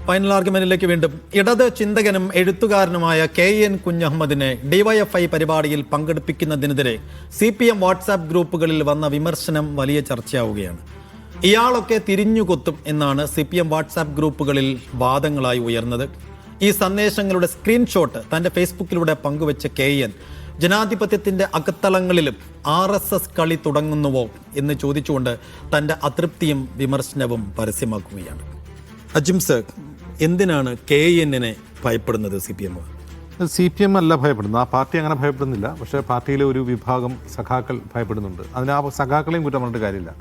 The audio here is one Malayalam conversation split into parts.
ഫൈനൽ ആർഗ്യുമെന്റിലേക്ക് വീണ്ടും. ഇടത് ചിന്തകനും എഴുത്തുകാരനുമായ KN കുഞ്ഞഹമ്മദിനെ DYFI പരിപാടിയിൽ പങ്കെടുപ്പിക്കുന്നതിനെതിരെ CPM വാട്സാപ്പ് ഗ്രൂപ്പുകളിൽ വന്ന വിമർശനം വലിയ ചർച്ചയാവുകയാണ്. ഇയാളൊക്കെ തിരിഞ്ഞുകൊത്തും എന്നാണ് CPM വാട്സാപ്പ് ഗ്രൂപ്പുകളിൽ വാദങ്ങളായി ഉയർന്നത്. ഈ സന്ദേശങ്ങളുടെ സ്ക്രീൻഷോട്ട് തൻ്റെ ഫേസ്ബുക്കിലൂടെ പങ്കുവെച്ച KN ജനാധിപത്യത്തിൻ്റെ അകത്തളങ്ങളിലും RSS കളി തുടങ്ങുന്നുവോ എന്ന് ചോദിച്ചുകൊണ്ട് തൻ്റെ അതൃപ്തിയും വിമർശനവും പരസ്യമാക്കുകയാണ്. അജിം സർ, എന്തിനാണ് KNനെ ഭയപ്പെടുന്നത് CPM? CPM അല്ല ഭയപ്പെടുന്നത്, ആ പാർട്ടി അങ്ങനെ ഭയപ്പെടുന്നില്ല. പക്ഷേ പാർട്ടിയിലെ ഒരു വിഭാഗം സഖാക്കൾ ഭയപ്പെടുന്നുണ്ട്. അതിന് ആ സഖാക്കളെയും കുറ്റം പറഞ്ഞിട്ട് കാര്യമില്ല.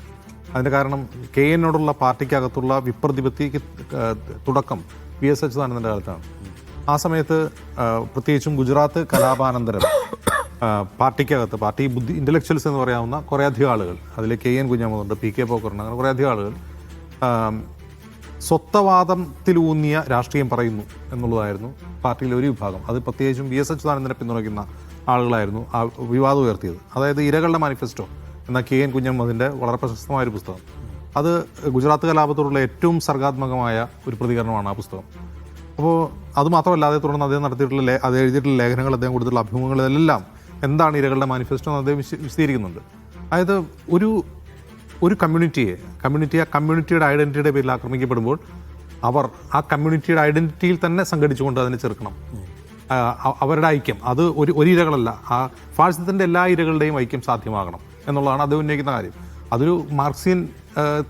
അതിൻ്റെ കാരണം KNനോടുള്ള പാർട്ടിക്കകത്തുള്ള വിപ്രതിപത്തിക്ക് തുടക്കം VS അച്യുതാനന്ദൻ്റെ കാലത്താണ്. ആ സമയത്ത് പ്രത്യേകിച്ചും ഗുജറാത്ത് കലാപാനന്തരം പാർട്ടിക്കകത്ത് പാർട്ടി ഇൻ്റലക്ച്വൽസ് എന്ന് പറയാവുന്ന കുറേയധികം ആളുകൾ, അതിൽ KN കുഞ്ഞഹമ്മദുണ്ട്, PK പോക്കറുണ്ട്, അങ്ങനെ കുറേയധികം ആളുകൾ സ്വത്വവാദത്തിലൂന്നിയ രാഷ്ട്രീയം പറയുന്നു എന്നുള്ളതായിരുന്നു പാർട്ടിയിലെ ഒരു വിഭാഗം. അത് പ്രത്യേകിച്ചും VS അച്യുതാനന്ദനെ പിന്തുണയ്ക്കുന്ന ആളുകളായിരുന്നു ആ വിവാദം ഉയർത്തിയത്. അതായത് ഇരകളുടെ മാനിഫെസ്റ്റോ എന്ന KN കുഞ്ഞഹമ്മദിൻ്റെ വളരെ പ്രശസ്തമായൊരു പുസ്തകം. അത് ഗുജറാത്ത് കലാപത്തോടുള്ള ഏറ്റവും സർഗാത്മകമായ ഒരു പ്രതികരണമാണ് ആ പുസ്തകം. അപ്പോൾ അതുമാത്രമല്ലാതെ തുടർന്ന് അദ്ദേഹം നടത്തിയിട്ടുള്ള അത് എഴുതിയിട്ടുള്ള ലേഖനങ്ങൾ, അദ്ദേഹം കൊടുത്തിട്ടുള്ള അഭിമുഖങ്ങളിലെല്ലാം എന്താണ് ഇരകളുടെ മാനിഫെസ്റ്റോ എന്ന് അദ്ദേഹം വിശദീകരിക്കുന്നുണ്ട്. അതായത് ഒരു കമ്മ്യൂണിറ്റിയുടെ ഐഡൻറ്റിറ്റിയുടെ പേരിൽ ആക്രമിക്കപ്പെടുമ്പോൾ അവർ ആ കമ്മ്യൂണിറ്റിയുടെ ഐഡൻറ്റിറ്റിയിൽ തന്നെ സംഘടിച്ചുകൊണ്ട് അതിനെ ചെറുക്കണം. അവരുടെ ഐക്യം അത് ഒരു ഇരകളല്ല, ആ ഫാഷിസത്തിൻ്റെ എല്ലാ ഇരകളുടെയും ഐക്യം സാധ്യമാകണം എന്നുള്ളതാണ് അദ്ദേഹം ഉന്നയിക്കുന്ന കാര്യം. അതൊരു മാർക്സിയൻ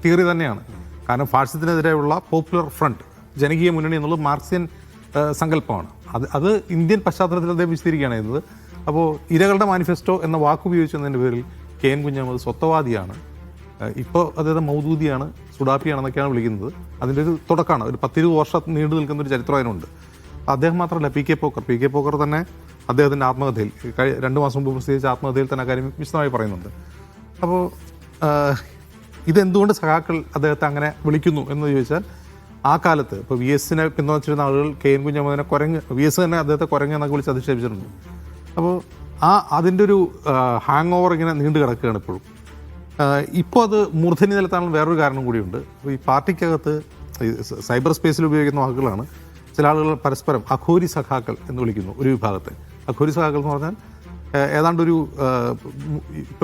തിയറി തന്നെയാണ്. കാരണം ഫാഷിസത്തിനെതിരെയുള്ള പോപ്പുലർ ഫ്രണ്ട്, ജനകീയ മുന്നണി എന്നുള്ളത് മാർക്സിയൻ സങ്കല്പമാണ്. അത് ഇന്ത്യൻ പശ്ചാത്തലത്തിൽ അദ്ദേഹം വിശദീകരിക്കുകയാണ് ചെയ്യുന്നത്. അപ്പോൾ ഇരകളുടെ മാനിഫെസ്റ്റോ എന്ന വാക്കുപയോഗിച്ചതിൻ്റെ പേരിൽ KN കുഞ്ഞഹമ്മദ് സ്വത്വവാദിയാണ്, ഇപ്പോൾ അദ്ദേഹം മൗദൂദിയാണ്, സുഡാപ്പിയാണെന്നൊക്കെയാണ് വിളിക്കുന്നത്. അതിൻ്റെ ഒരു തുടക്കമാണ്. ഒരു 10-20 വർഷം നീണ്ടു നിൽക്കുന്ന ഒരു ചരിത്രം അതിനുണ്ട്. അദ്ദേഹം മാത്രമല്ല, PK പോക്കർ തന്നെ അദ്ദേഹത്തിൻ്റെ ആത്മകഥയിൽ 2 മാസം മുമ്പ് പ്രസിദ്ധീകരിച്ച ആത്മകഥയിൽ തന്നെ കാര്യം വിശദമായി പറയുന്നുണ്ട്. അപ്പോൾ ഇതെന്തുകൊണ്ട് സഖാക്കൾ അദ്ദേഹത്തെ അങ്ങനെ വിളിക്കുന്നു എന്ന് ചോദിച്ചാൽ, ആ കാലത്ത് ഇപ്പോൾ VSനെ പിന്തുണച്ചിരുന്ന ആളുകൾ KN കുഞ്ഞഹമ്മദിനെ VS തന്നെ അദ്ദേഹത്തെ കുരങ്ങ് എന്നൊക്കെ വിളിച്ച് അധിക്ഷേപിച്ചിട്ടുണ്ട്. അപ്പോൾ അതിൻ്റെ ഒരു ഹാങ് ഓവർ ഇങ്ങനെ നീണ്ടു കിടക്കുകയാണ് ഇപ്പോഴും. ഇപ്പോൾ അത് മൂർധന്യ നിലത്താനുള്ള വേറൊരു കാരണം കൂടിയുണ്ട്. ഈ പാർട്ടിക്കകത്ത് സൈബർ സ്പേസിൽ ഉപയോഗിക്കുന്ന വാക്കുകളാണ്. ചില ആളുകൾ പരസ്പരം അഘോരി സഖാക്കൾ എന്ന് വിളിക്കുന്നു ഒരു വിഭാഗത്തെ. അഘോരി സഖാക്കൾ എന്ന് പറഞ്ഞാൽ ഏതാണ്ടൊരു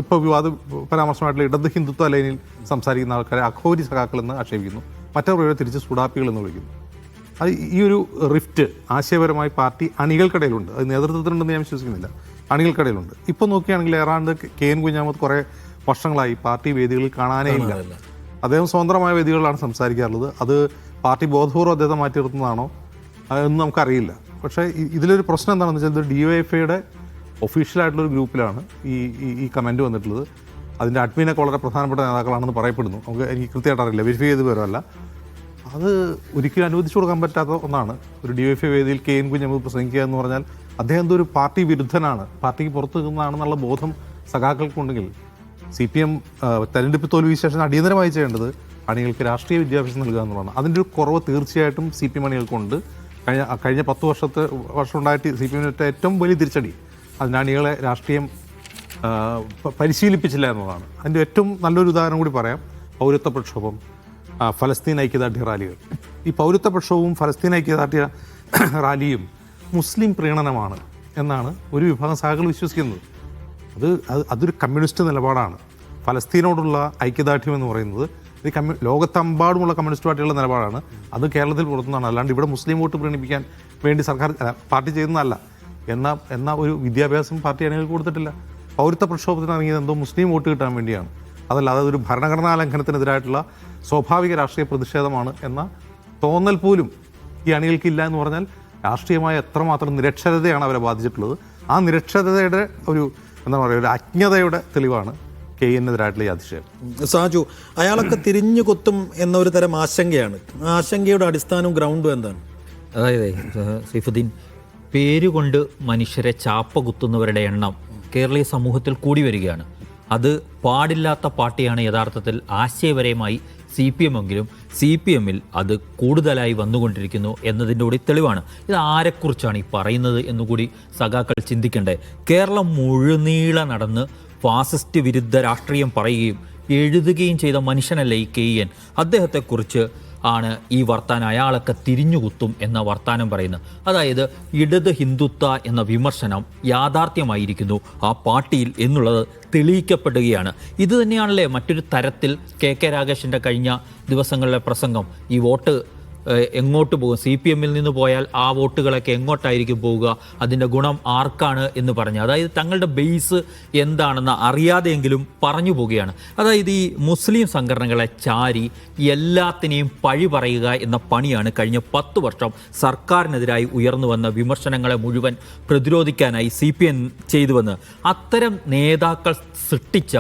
ഇപ്പോൾ വിവാദ പരാമർശമായിട്ടുള്ള ഇടത് ഹിന്ദുത്വ ലൈനിൽ സംസാരിക്കുന്ന ആൾക്കാരെ അഘോരി സഖാക്കൾ എന്ന് ആക്ഷേപിക്കുന്നു. മറ്റവരെ തിരിച്ച് സുഡാപ്പികൾ എന്ന് വിളിക്കുന്നു. അത് ഈ ഒരു റിഫ്റ്റ് ആശയപരമായി പാർട്ടി അണികൾക്കിടയിലുണ്ട്. അത് നേതൃത്വത്തിനുണ്ടെന്ന് ഞാൻ വിശ്വസിക്കുന്നില്ല, അണികൾക്കിടയിലുണ്ട്. ഇപ്പോൾ നോക്കുകയാണെങ്കിൽ ഏതാണ്ട് KN കുഞ്ഞഹമ്മദ് കുറേ വർഷങ്ങളായി പാർട്ടി വേദികളിൽ കാണാനേ ഇല്ല. അദ്ദേഹം സ്വതന്ത്രമായ വേദികളിലാണ് സംസാരിക്കാറുള്ളത്. അത് പാർട്ടി ബോധപൂർവ്വം അദ്ദേഹത്തെ മാറ്റി നിർത്തുന്നതാണോ എന്ന് നമുക്കറിയില്ല. പക്ഷേ ഇതിലൊരു പ്രശ്നം എന്താണെന്ന് വെച്ചാൽ, ഇത് DYFIയുടെ ഒഫീഷ്യലായിട്ടുള്ളൊരു ഗ്രൂപ്പിലാണ് ഈ കമൻറ്റ് വന്നിട്ടുള്ളത്. അതിൻ്റെ അഡ്മിനൊക്കെ വളരെ പ്രധാനപ്പെട്ട നേതാക്കളാണെന്ന് പറയപ്പെടുന്നു. എനിക്ക് കൃത്യമായിട്ട് അറിയില്ല, വെരിഫൈ ചെയ്ത് വരമല്ല. അത് ഒരിക്കലും അനുവദിച്ചു കൊടുക്കാൻ പറ്റാത്ത ഒന്നാണ്. ഒരു DYFI വേദിയിൽ KN കുഞ്ഞഹമ്മദ് പ്രസംഗിക്കുക എന്ന് പറഞ്ഞാൽ അദ്ദേഹം എന്തൊരു പാർട്ടി വിരുദ്ധനാണ്, പാർട്ടിക്ക് പുറത്ത് നിൽക്കുന്നതാണെന്നുള്ള ബോധം സഖാക്കൾക്കുണ്ടെങ്കിൽ CPM തെരഞ്ഞെടുപ്പ് തോൽവി ശേഷം അടിയന്തരമായി ചെയ്യേണ്ടത് അണികൾക്ക് രാഷ്ട്രീയ വിദ്യാഭ്യാസം നൽകുക എന്നുള്ളതാണ്. അതിൻ്റെ ഒരു കുറവ് തീർച്ചയായിട്ടും CPM അണികൾക്കുണ്ട്. കഴിഞ്ഞ 10 വർഷം ഉണ്ടായിട്ട് CPM ഏറ്റവും വലിയ തിരിച്ചടി അതിൻ്റെ അണികളെ രാഷ്ട്രീയം പരിശീലിപ്പിച്ചില്ല എന്നുള്ളതാണ്. അതിൻ്റെ ഏറ്റവും നല്ലൊരു ഉദാഹരണം കൂടി പറയാം. പൗരത്വ പ്രക്ഷോഭം, ഫലസ്തീൻ ഐക്യദാർഢ്യ റാലികൾ. ഈ പൗരത്വ പ്രക്ഷോഭവും ഫലസ്തീൻ ഐക്യദാർഢ്യ റാലിയും മുസ്ലിം പ്രീണനമാണ് എന്നാണ് ഒരു വിഭാഗം സഖാക്കൾ വിശ്വസിക്കുന്നത്. അതൊരു കമ്മ്യൂണിസ്റ്റ് നിലപാടാണ്. ഫലസ്തീനോടുള്ള ഐക്യദാർഢ്യം എന്ന് പറയുന്നത് ലോകത്തെമ്പാടുമുള്ള കമ്മ്യൂണിസ്റ്റ് പാർട്ടികളുടെ നിലപാടാണ്. അത് കേരളത്തിൽ പുറത്തുനിന്നാണ്. അല്ലാണ്ട് ഇവിടെ മുസ്ലിം വോട്ട് പ്രീണിപ്പിക്കാൻ വേണ്ടി പാർട്ടി ചെയ്യുന്നതല്ല. എന്ന ഒരു വിദ്യാഭ്യാസം പാർട്ടി അണികൾക്ക് കൊടുത്തിട്ടില്ല. പൗരത്വ പ്രക്ഷോഭത്തിന് ഇറങ്ങിയത് എന്തോ മുസ്ലിം വോട്ട് കിട്ടാൻ വേണ്ടിയാണ്. അതല്ലാതെ ഒരു ഭരണഘടനാ ലംഘനത്തിനെതിരായിട്ടുള്ള സ്വാഭാവിക രാഷ്ട്രീയ പ്രതിഷേധമാണ് എന്ന തോന്നൽ പോലും ഈ അണികൾക്കില്ല എന്ന് പറഞ്ഞാൽ രാഷ്ട്രീയമായ എത്രമാത്രം നിരക്ഷരതയാണ് അവരെ ബാധിച്ചിട്ടുള്ളത്. ആ നിരക്ഷരതയുടെ ഒരു അജ്ഞതയുടെ തെളിവാണ് KNനെതിരായിട്ടുള്ള ഈ അതിശയം. സാജു, അയാളൊക്കെ തിരിഞ്ഞു കൊത്തും എന്നൊരു തരം ആശങ്കയാണ്. ആ ആശങ്കയുടെ അടിസ്ഥാനവും ഗ്രൗണ്ടും എന്താണ്? അതായത് സൈഫുദ്ദീൻ, പേരുകൊണ്ട് മനുഷ്യരെ ചാപ്പ കുത്തുന്നവരുടെ എണ്ണം കേരളീയ സമൂഹത്തിൽ കൂടി വരികയാണ്. അത് പാടില്ലാത്ത പാർട്ടിയാണ് യഥാർത്ഥത്തിൽ ആശയപരമായി CPM എങ്കിലും CPMൽ അത് കൂടുതലായി വന്നുകൊണ്ടിരിക്കുന്നു എന്നതിൻ്റെ കൂടി തെളിവാണ്. ഇത് ആരെക്കുറിച്ചാണ് ഈ പറയുന്നത് എന്നുകൂടി സഖാക്കൾ ചിന്തിക്കേണ്ടേ. കേരളം മുഴുനീളെ നടന്ന് ഫാസിസ്റ്റ് വിരുദ്ധ രാഷ്ട്രീയം പറയുകയും എഴുതുകയും ചെയ്ത മനുഷ്യനല്ലേ ഈ KN. അദ്ദേഹത്തെക്കുറിച്ച് ആണ് ഈ വർത്താനം അയാളൊക്കെ തിരിഞ്ഞുകുത്തും എന്ന വർത്താനം പറയുന്നത്. അതായത് ഇടത് ഹിന്ദുത്വ എന്ന വിമർശനം യാഥാർത്ഥ്യമായിരിക്കുന്നു ആ പാർട്ടിയിൽ എന്നുള്ളത് തെളിയിക്കപ്പെടുകയാണ്. ഇത് തന്നെയാണല്ലേ മറ്റൊരു തരത്തിൽ കെ രാഗേഷിൻ്റെ കഴിഞ്ഞ ദിവസങ്ങളിലെ പ്രസംഗം. ഈ വോട്ട് എങ്ങോട്ട് പോകും, CPM നിന്ന് പോയാൽ ആ വോട്ടുകളൊക്കെ എങ്ങോട്ടായിരിക്കും പോവുക, അതിൻ്റെ ഗുണം ആർക്കാണ് എന്ന് പറഞ്ഞ്, അതായത് തങ്ങളുടെ ബേസ് എന്താണെന്ന് അറിയാതെയെങ്കിലും പറഞ്ഞു പോവുകയാണ്. അതായത് ഈ മുസ്ലിം സംഘടനകളെ ചാരി എല്ലാത്തിനെയും പഴി പറയുക എന്ന പണിയാണ് കഴിഞ്ഞ 10 വർഷം സർക്കാരിനെതിരായി ഉയർന്നു വന്ന വിമർശനങ്ങളെ മുഴുവൻ പ്രതിരോധിക്കാനായി CPM ചെയ്തുവെന്ന് അത്തരം നേതാക്കൾ സൃഷ്ടിച്ച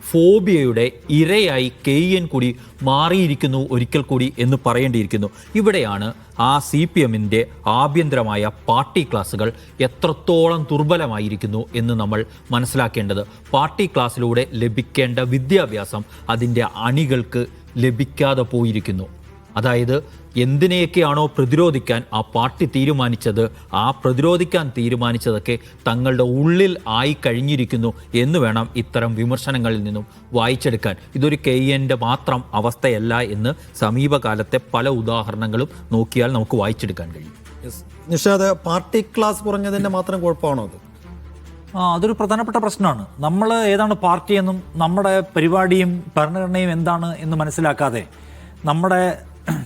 ഫോബിയയുടെ ഇരയായി KN കൂടി മാറിയിരിക്കുന്നു ഒരിക്കൽ കൂടി എന്ന് പറയേണ്ടിയിരിക്കുന്നു. ഇവിടെയാണ് ആ CPMൻ്റെ ആഭ്യന്തരമായ പാർട്ടി ക്ലാസുകൾ എത്രത്തോളം ദുർബലമായിരിക്കുന്നു എന്ന് നമ്മൾ മനസ്സിലാക്കേണ്ടത്. പാർട്ടി ക്ലാസ്സിലൂടെ ലഭിക്കേണ്ട വിദ്യാഭ്യാസം അതിൻ്റെ അണികൾക്ക് ലഭിക്കാതെ പോയിരിക്കുന്നു. അതായത് എന്തിനെയൊക്കെയാണോ പ്രതിരോധിക്കാൻ ആ പാർട്ടി തീരുമാനിച്ചത്, ആ പ്രതിരോധിക്കാൻ തീരുമാനിച്ചതൊക്കെ തങ്ങളുടെ ഉള്ളിൽ ആയി കഴിഞ്ഞിരിക്കുന്നു എന്ന് വേണം ഇത്തരം വിമർശനങ്ങളിൽ നിന്നും വായിച്ചെടുക്കാൻ. ഇതൊരു KNൻ്റെ മാത്രം അവസ്ഥയല്ല എന്ന് സമീപകാലത്തെ പല ഉദാഹരണങ്ങളും നോക്കിയാൽ നമുക്ക് വായിച്ചെടുക്കാൻ കഴിയും. നിഷാദ്, പാർട്ടി ക്ലാസ് കുറഞ്ഞതിൻ്റെ മാത്രം കുഴപ്പമാണോ അത്? അതൊരു പ്രധാനപ്പെട്ട പ്രശ്നമാണ്. നമ്മൾ ഏതാണ് പാർട്ടിയെന്നും നമ്മുടെ പരിപാടിയും ഭരണഘടനയും എന്താണ് എന്ന് മനസ്സിലാക്കാതെ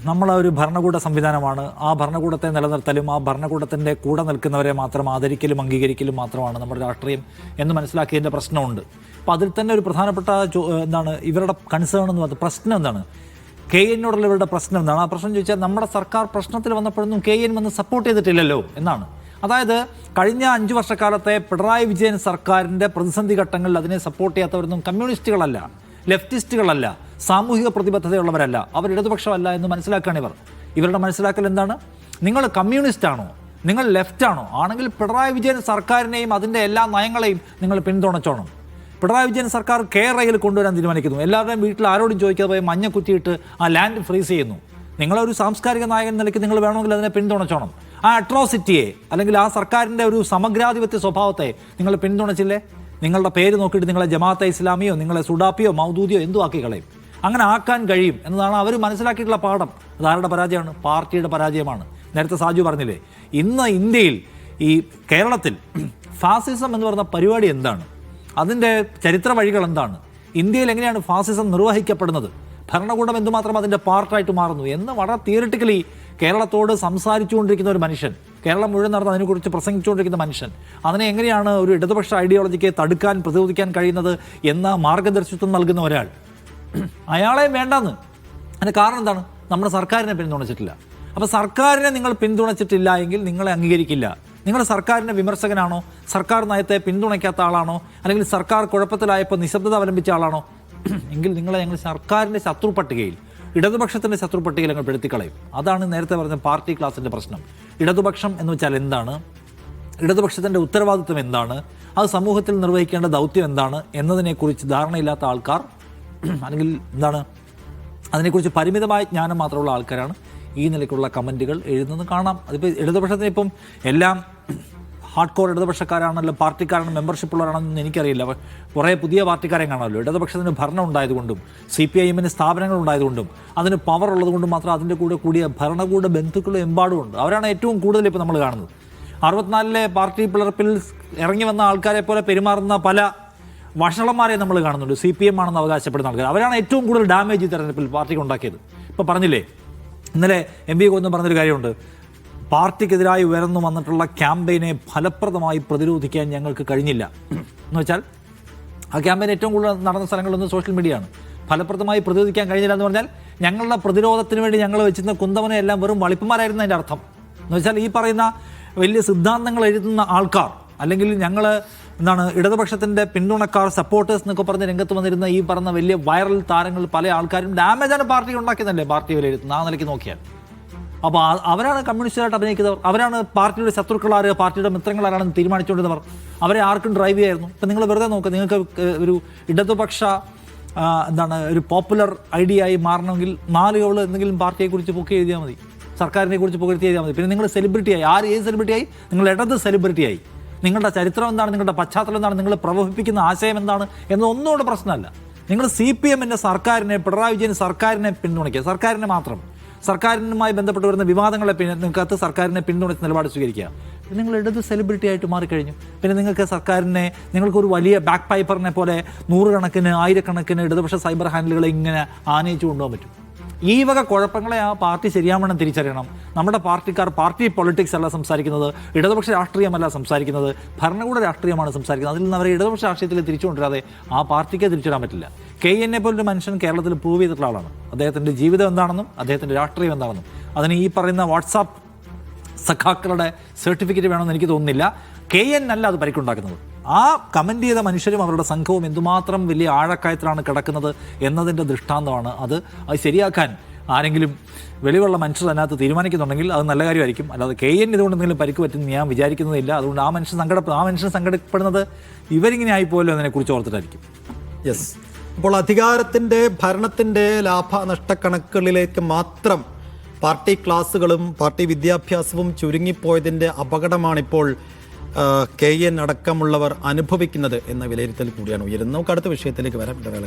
നമ്മളൊരു ഭരണകൂട സംവിധാനമാണ്, ആ ഭരണകൂടത്തെ നിലനിർത്തലും ആ ഭരണകൂടത്തിൻ്റെ കൂടെ നിൽക്കുന്നവരെ മാത്രം ആദരിക്കലും അംഗീകരിക്കലും മാത്രമാണ് നമ്മുടെ രാഷ്ട്രീയം എന്ന് മനസ്സിലാക്കിയതിൻ്റെ പ്രശ്നമുണ്ട്. അപ്പോൾ അതിൽ തന്നെ ഒരു പ്രധാനപ്പെട്ട എന്താണ് ഇവരുടെ കൺസേൺ എന്ന് പറയുന്നത്, പ്രശ്നം എന്താണ്, KNനോടുള്ള ഇവരുടെ പ്രശ്നം എന്താണ്? ആ പ്രശ്നം ചോദിച്ചാൽ നമ്മുടെ സർക്കാർ പ്രശ്നത്തിൽ വന്നപ്പോഴൊന്നും KN വന്ന് സപ്പോർട്ട് ചെയ്തിട്ടില്ലല്ലോ എന്നാണ്. അതായത് കഴിഞ്ഞ 5 വർഷക്കാലത്തെ പിണറായി വിജയൻ സർക്കാരിൻ്റെ പ്രതിസന്ധി ഘട്ടങ്ങളിൽ അതിനെ സപ്പോർട്ട് ചെയ്യാത്തവരൊന്നും കമ്മ്യൂണിസ്റ്റുകളല്ല, ലെഫ്റ്റിസ്റ്റുകളല്ല, സാമൂഹിക പ്രതിബദ്ധതയുള്ളവരല്ല, അവർ ഇടതുപക്ഷമല്ല എന്ന് മനസ്സിലാക്കുകയാണ് ഇവർ. ഇവരുടെ മനസ്സിലാക്കൽ എന്താണ്? നിങ്ങൾ കമ്മ്യൂണിസ്റ്റ് ആണോ, നിങ്ങൾ ലെഫ്റ്റ് ആണോ, ആണെങ്കിൽ പിണറായി വിജയൻ സർക്കാരിനെയും അതിൻ്റെ എല്ലാ നയങ്ങളെയും നിങ്ങൾ പിന്തുണച്ചോണം. പിണറായി വിജയൻ സർക്കാർ കേരളയിൽ കൊണ്ടുവരാൻ തീരുമാനിക്കുന്നു. എല്ലാവരുടെയും വീട്ടിൽ ആരോടും ചോദിക്കാതെ പോയി മഞ്ഞ കുത്തിയിട്ട് ആ ലാൻഡ് ഫ്രീസ് ചെയ്യുന്നു. നിങ്ങളൊരു സാംസ്കാരിക നായകൻ നിലയ്ക്ക് നിങ്ങൾ വേണമെങ്കിൽ അതിനെ പിന്തുണച്ചോണം. ആ അട്രോസിറ്റിയെ അല്ലെങ്കിൽ ആ സർക്കാരിൻ്റെ ഒരു സമഗ്രാധിപത്യ സ്വഭാവത്തെ നിങ്ങൾ പിന്തുണച്ചില്ലേ, നിങ്ങളുടെ പേര് നോക്കിയിട്ട് നിങ്ങളെ ജമാഅത്തെ ഇസ്ലാമിയോ നിങ്ങളെ സുഡാപ്പിയോ മൗദൂദിയോ എന്തോ ആക്കി കളയും. അങ്ങനെ ആക്കാൻ കഴിയും എന്നതാണ് അവർ മനസ്സിലാക്കിയിട്ടുള്ള പാഠം. അതാരുടെ പരാജയമാണ്? പാർട്ടിയുടെ പരാജയമാണ്. നേരത്തെ സാജു പറഞ്ഞില്ലേ, ഇന്ന് ഇന്ത്യയിൽ ഈ കേരളത്തിൽ ഫാസിസം എന്ന് പറയുന്ന പരിപാടി എന്താണ്, അതിൻ്റെ ചരിത്ര വഴികൾ എന്താണ്, ഇന്ത്യയിൽ എങ്ങനെയാണ് ഫാസിസം നിർവഹിക്കപ്പെടുന്നത്, ഭരണകൂടം എന്തുമാത്രം അതിൻ്റെ പാർട്ടായിട്ട് മാറുന്നു എന്ന് വളരെ തിയറിറ്റിക്കലി കേരളത്തോട് സംസാരിച്ചുകൊണ്ടിരിക്കുന്ന ഒരു മനുഷ്യൻ, കേരളം മുഴുവൻ നടന്ന് അതിനെക്കുറിച്ച് പ്രസംഗിച്ചുകൊണ്ടിരിക്കുന്ന മനുഷ്യൻ, അതിനെ എങ്ങനെയാണ് ഒരു ഇടതുപക്ഷ ഐഡിയോളജിക്ക് തടുക്കാൻ പ്രതിരോധിക്കാൻ കഴിയുന്നത് എന്ന മാർഗദർശിത്വം നൽകുന്ന ഒരാൾ, അയാളെ വേണ്ടെന്ന്. അതിന് കാരണം എന്താണ്? നമ്മുടെ സർക്കാരിനെ പിന്തുണച്ചിട്ടില്ല. അപ്പോൾ സർക്കാരിനെ നിങ്ങൾ പിന്തുണച്ചിട്ടില്ല എങ്കിൽ നിങ്ങളെ അംഗീകരിക്കില്ല. നിങ്ങൾ സർക്കാരിൻ്റെ വിമർശകനാണോ, സർക്കാർ നയത്തെ പിന്തുണയ്ക്കാത്ത ആളാണോ, അല്ലെങ്കിൽ സർക്കാർ കുഴപ്പത്തിലായപ്പോൾ നിശബ്ദത അവലംബിച്ച ആളാണോ എങ്കിൽ നിങ്ങളെ ഞങ്ങൾ സർക്കാരിൻ്റെ ശത്രു പട്ടികയിൽ, ഇടതുപക്ഷത്തിൻ്റെ ശത്രു പട്ടികയിൽ ഞങ്ങൾ പെടുത്തിക്കളയും. അതാണ് നേരത്തെ പറഞ്ഞ പാർട്ടി ക്ലാസിൻ്റെ പ്രശ്നം. ഇടതുപക്ഷം എന്ന് വെച്ചാൽ എന്താണ്, ഇടതുപക്ഷത്തിൻ്റെ ഉത്തരവാദിത്വം എന്താണ്, അത് സമൂഹത്തിൽ നിർവഹിക്കേണ്ട ദൗത്യം എന്താണ് എന്നതിനെക്കുറിച്ച് ധാരണയില്ലാത്ത ആൾക്കാർ, അല്ലെങ്കിൽ എന്താണ് അതിനെക്കുറിച്ച് പരിമിതമായ ജ്ഞാനം മാത്രമുള്ള ആൾക്കാരാണ് ഈ നിലയ്ക്കുള്ള കമൻറ്റുകൾ എഴുതുന്നത് കാണാം. അതിപ്പോൾ ഇടതുപക്ഷത്തിന് ഇപ്പം എല്ലാം ഹാർഡ് കോർ ഇടതുപക്ഷക്കാരാണല്ലോ, പാർട്ടിക്കാരാണ്, മെമ്പർഷിപ്പ് ഉള്ളവരാണെന്ന് എനിക്കറിയില്ല. കുറേ പുതിയ പാർട്ടിക്കാരെ കാണാമല്ലോ. ഇടതുപക്ഷത്തിന് ഭരണം ഉണ്ടായതുകൊണ്ടും CPIMന് സ്ഥാപനങ്ങൾ ഉണ്ടായതുകൊണ്ടും അതിന് പവർ ഉള്ളതുകൊണ്ടും മാത്രം അതിൻ്റെ കൂടിയ ഭരണകൂട ബന്ധുക്കളും എമ്പാടുമുണ്ട്. അവരാണ് ഏറ്റവും കൂടുതൽ ഇപ്പോൾ നമ്മൾ കാണുന്നത്. 64-ലെ പാർട്ടി പിളർപ്പിൽ ഇറങ്ങി വന്ന ആൾക്കാരെ പോലെ പെരുമാറുന്ന പല വഷളന്മാരെ നമ്മൾ കാണുന്നുണ്ട്. CPM ആണെന്ന് അവകാശപ്പെടുന്ന ആൾക്കാർ, അവരാണ് ഏറ്റവും കൂടുതൽ ഡാമേജ് ഈ തെരഞ്ഞെടുപ്പിൽ പാർട്ടിക്ക് ഉണ്ടാക്കിയത്. ഇപ്പോൾ പറഞ്ഞില്ലേ, ഇന്നലെ MP ഗോവിന്ദൻ പറഞ്ഞൊരു കാര്യമുണ്ട്, പാർട്ടിക്കെതിരായി ഉയർന്നു വന്നിട്ടുള്ള ക്യാമ്പയിനെ ഫലപ്രദമായി പ്രതിരോധിക്കാൻ ഞങ്ങൾക്ക് കഴിഞ്ഞില്ല എന്ന് വെച്ചാൽ ആ ക്യാമ്പയിൻ ഏറ്റവും കൂടുതൽ നടന്ന സ്ഥലങ്ങളൊന്നും സോഷ്യൽ മീഡിയയാണ്. ഫലപ്രദമായി പ്രതിരോധിക്കാൻ കഴിഞ്ഞില്ല എന്ന് പറഞ്ഞാൽ ഞങ്ങളുടെ പ്രതിരോധത്തിന് വേണ്ടി ഞങ്ങൾ വെച്ചിരുന്ന കുന്തവനെ എല്ലാം വെറും വളിപ്പന്മാരായിരുന്നു അതിൻ്റെ അർത്ഥം. എന്ന് വെച്ചാൽ ഈ പറയുന്ന വലിയ സിദ്ധാന്തങ്ങൾ എഴുതുന്ന ആൾക്കാർ, അല്ലെങ്കിൽ ഞങ്ങൾ എന്താണ് ഇടതുപക്ഷത്തിൻ്റെ പിന്തുണക്കാർ, സപ്പോർട്ടേഴ്സ് എന്നൊക്കെ പറഞ്ഞ് രംഗത്ത് വന്നിരുന്ന ഈ പറഞ്ഞ വലിയ വൈറൽ താരങ്ങൾ പല ആൾക്കാരും ഡാമേജാണ് പാർട്ടി ഉണ്ടാക്കിയതല്ലേ പാർട്ടി വിലയിരുത്തുന്നത് ആ നിലയ്ക്ക് നോക്കിയാൽ. അപ്പോൾ അവരാണ് കമ്മ്യൂണിസ്റ്റുകാരായിട്ട് അഭിനയിക്കുന്നവർ, അവരാണ് പാർട്ടിയുടെ ശത്രുക്കളാർ, പാർട്ടിയുടെ മിത്രങ്ങളാരാണെന്ന് തീരുമാനിച്ചുകൊണ്ടിരുന്നവർ. അവരെ ആർക്കും ഡ്രൈവ് ചെയ്യായിരുന്നു. ഇപ്പം നിങ്ങൾ വെറുതെ നോക്കുക, നിങ്ങൾക്ക് ഒരു ഇടതുപക്ഷ ഒരു പോപ്പുലർ ഐഡിയ ആയി മാറണമെങ്കിൽ 4 കവള് എന്തെങ്കിലും പാർട്ടിയെക്കുറിച്ച് പൊക്കി എഴുതിയാൽ മതി, സർക്കാരിനെ കുറിച്ച് പുകഴ്ത്തി എഴുതിയാൽ മതി. പിന്നെ നിങ്ങൾ സെലിബ്രിറ്റിയായി. ഏത് സെലിബ്രിറ്റിയായി? നിങ്ങൾ ഇടത് സെലിബ്രിറ്റിയായി. നിങ്ങളുടെ ചരിത്രം എന്താണ്, നിങ്ങളുടെ പശ്ചാത്തലം എന്താണ്, നിങ്ങൾ പ്രവഹിപ്പിക്കുന്ന ആശയം എന്താണ് എന്നൊന്നുകൂടെ പ്രശ്നമല്ല. നിങ്ങൾ CPMൻ്റെ സർക്കാരിനെ, പിണറായി വിജയൻ സർക്കാരിനെ പിന്തുണയ്ക്കുക, സർക്കാരിനെ മാത്രം. സർക്കാരിനുമായി ബന്ധപ്പെട്ട് വരുന്ന വിവാദങ്ങളെ നിങ്ങൾക്കകത്ത് സർക്കാരിനെ പിന്തുണച്ച് നിലപാട് സ്വീകരിക്കുക. നിങ്ങൾ ഇടത് സെലിബ്രിറ്റി ആയിട്ട് മാറിക്കഴിഞ്ഞു. പിന്നെ നിങ്ങൾക്ക് സർക്കാരിനെ, നിങ്ങൾക്കൊരു വലിയ ബാക്ക് പൈപ്പറിനെ പോലെ നൂറുകണക്കിന് ആയിരക്കണക്കിന് ഇടതുപക്ഷ സൈബർ ഹാൻഡിലുകളെ ഇങ്ങനെ ആനയിച്ചു കൊണ്ടുപോകാൻ പറ്റും. ഈ വക കുഴപ്പങ്ങളെ ആ പാർട്ടി ശരിയാവണ്ണം തിരിച്ചറിയണം. നമ്മുടെ പാർട്ടിക്കാർ പാർട്ടി പൊളിറ്റിക്സ് അല്ല സംസാരിക്കുന്നത്, ഇടതുപക്ഷ രാഷ്ട്രീയമല്ല സംസാരിക്കുന്നത്, ഭരണകൂട രാഷ്ട്രീയമാണ് സംസാരിക്കുന്നത്. അതിൽ നിന്ന് അവരെ ഇടതുപക്ഷ രാഷ്ട്രീയത്തിൽ തിരിച്ചു കൊണ്ടുവരാതെ ആ പാർട്ടിക്ക് തിരിച്ചിടാൻ പറ്റില്ല. KN പോലൊരു മനുഷ്യൻ കേരളത്തിൽ പ്രൂവ് ചെയ്തിട്ടുള്ള ആളാണ്. അദ്ദേഹത്തിൻ്റെ ജീവിതം എന്താണെന്നും അദ്ദേഹത്തിൻ്റെ രാഷ്ട്രീയം എന്താണെന്നും അതിന് ഈ പറയുന്ന വാട്സാപ്പ് സഖാക്കളുടെ സർട്ടിഫിക്കറ്റ് വേണമെന്ന് എനിക്ക് തോന്നുന്നില്ല. KN അല്ല അത് പരിക്കുണ്ടാക്കുന്നത്. ആ കമൻറ്റ് ചെയ്ത മനുഷ്യരും അവരുടെ സംഘവും എന്തുമാത്രം വലിയ ആഴക്കയത്തിലാണ് കിടക്കുന്നത് എന്നതിൻ്റെ ദൃഷ്ടാന്തമാണ് അത്. ശരിയാക്കാൻ ആരെങ്കിലും വെളിവുള്ള മനുഷ്യർ അതിനകത്ത് തീരുമാനിക്കുന്നുണ്ടെങ്കിൽ അത് നല്ല കാര്യമായിരിക്കും. അല്ലാതെ KN ഇതുകൊണ്ട് എന്തെങ്കിലും പരിക്ക് പറ്റുമെന്ന് ഞാൻ വിചാരിക്കുന്നതില്ല. അതുകൊണ്ട് ആ മനുഷ്യൻ സങ്കടപ്പെടുന്നത് ഇവരിങ്ങനെ ആയിപ്പോയല്ലോ അതിനെക്കുറിച്ച് ഓർത്തിട്ടായിരിക്കും. യെസ്. അപ്പോൾ അധികാരത്തിൻ്റെ ഭരണത്തിൻ്റെ ലാഭനഷ്ടക്കണക്കുകളിലേക്ക് മാത്രം പാർട്ടി ക്ലാസുകളും പാർട്ടി വിദ്യാഭ്യാസവും ചുരുങ്ങിപ്പോയതിൻ്റെ അപകടമാണിപ്പോൾ KN അടക്കമുള്ളവർ അനുഭവിക്കുന്നത് എന്ന വിലയിരുത്തൽ കൂടിയാണ് ഉയരുന്നത്. നമുക്ക് അടുത്ത വിഷയത്തിലേക്ക് വരാം. ഇടവേള.